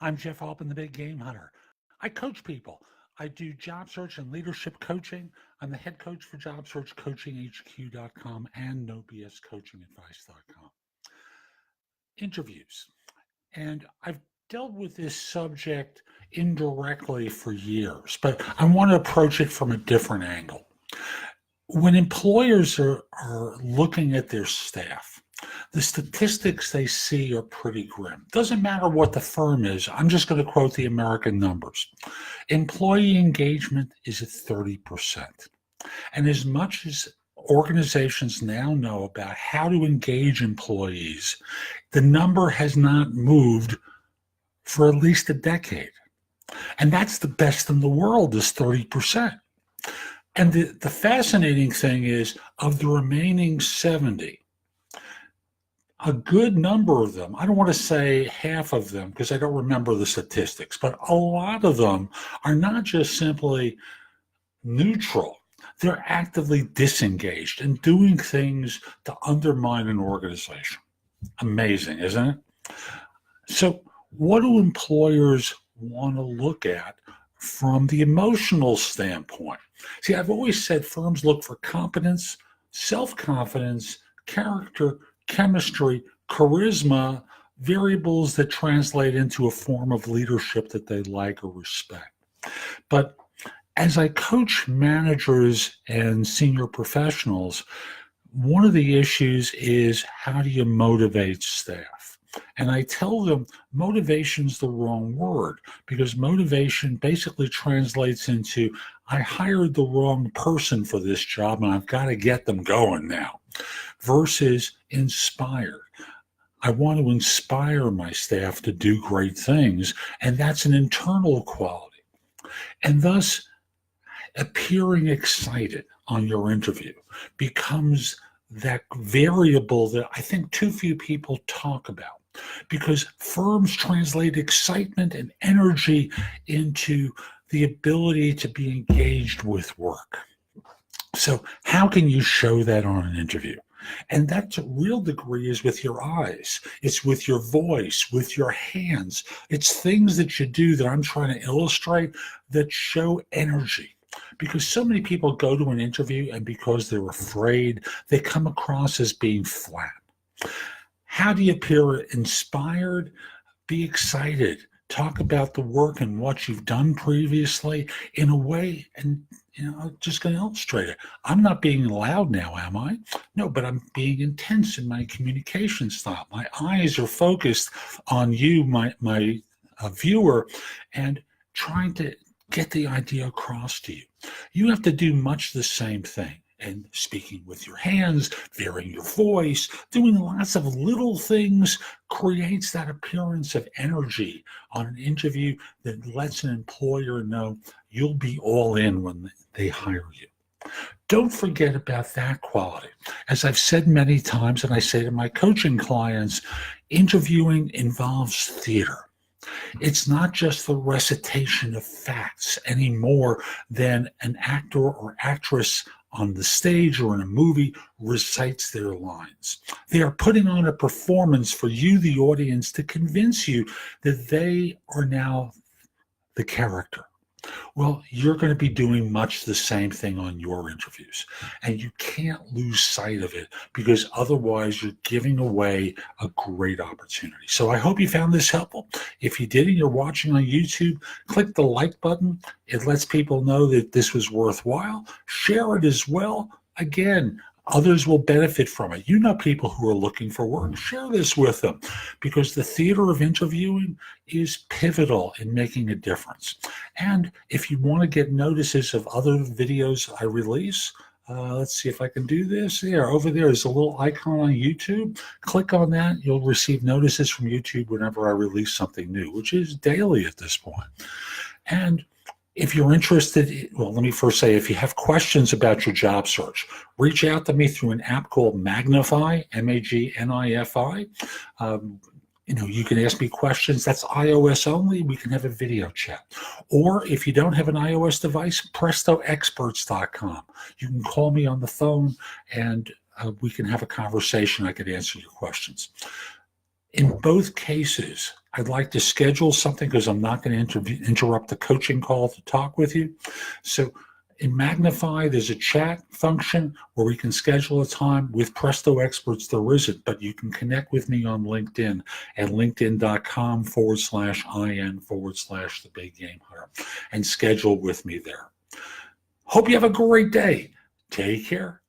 I'm Jeff Altman, the Big Game Hunter. I coach people. I do job search and leadership coaching. I'm the head coach for JobSearchCoachingHQ.com and NoBSCoachingAdvice.com. Interviews. And I've dealt with this subject indirectly for years, but I want to approach it from a different angle. When employers are looking at their staff, the statistics they see are pretty grim. Doesn't matter what the firm is. I'm just going to quote the American numbers. Employee engagement is at 30%. And as much as organizations now know about how to engage employees, the number has not moved for at least a decade. And that's the best in the world, is 30%. And the fascinating thing is, of the remaining 70, a good number of them, I don't want to say half of them because I don't remember the statistics, but a lot of them are not just simply neutral. They're actively disengaged and doing things to undermine an organization. Amazing, isn't it? So what do employers want to look at from the emotional standpoint? See, I've always said firms look for competence, self-confidence, character, chemistry, charisma, variables that translate into a form of leadership that they like or respect. But as I coach managers and senior professionals, one of the issues is, how do you motivate staff? And I tell them motivation's the wrong word, because motivation basically translates into, I hired the wrong person for this job and I've got to get them going now, versus inspired. I want to inspire my staff to do great things, and that's an internal quality. And thus, appearing excited on your interview becomes that variable that I think too few people talk about, because firms translate excitement and energy into the ability to be engaged with work. So how can you show that on an interview? And that to a real degree is with your eyes. It's with your voice, with your hands. It's things that you do that I'm trying to illustrate that show energy. Because so many people go to an interview and because they're afraid, they come across as being flat. How do you appear inspired? Be excited. Talk about the work and what you've done previously in a way, and I'm just going to illustrate it. I'm not being loud now, am I? No, but I'm being intense in my communication style. My eyes are focused on you, my viewer, and trying to get the idea across to you. You have to do much the same thing. And speaking with your hands, varying your voice, doing lots of little things creates that appearance of energy on an interview that lets an employer know you'll be all in when they hire you. Don't forget about that quality. As I've said many times, and I say to my coaching clients, interviewing involves theater. It's not just the recitation of facts any more than an actor or actress on the stage or in a movie recites their lines. They are putting on a performance for you, the audience, to convince you that they are now the character. Well, you're going to be doing much the same thing on your interviews, and you can't lose sight of it, because otherwise you're giving away a great opportunity. So I hope you found this helpful. If you did and you're watching on YouTube, click the like button. It lets people know that this was worthwhile. Share it as well. Again, others will benefit from it. You know people who are looking for work. Share this with them, because the theater of interviewing is pivotal in making a difference. And if you want to get notices of other videos I release, let's see if I can do this. There, over there is a little icon on YouTube. Click on that. You'll receive notices from YouTube whenever I release something new, which is daily at this point. And if you're interested, well, let me first say, if you have questions about your job search, reach out to me through an app called Magnify, M-A-G-N-I-F-I. You can ask me questions. That's iOS only. We can have a video chat. Or if you don't have an iOS device, PrestoExperts.com. You can call me on the phone and we can have a conversation. I can answer your questions. In both cases, I'd like to schedule something because I'm not going to interrupt the coaching call to talk with you. So in Magnify, there's a chat function where we can schedule a time. With Presto Experts, there isn't, but you can connect with me on LinkedIn at linkedin.com/IN/the big game hunter and schedule with me there. Hope you have a great day. Take care.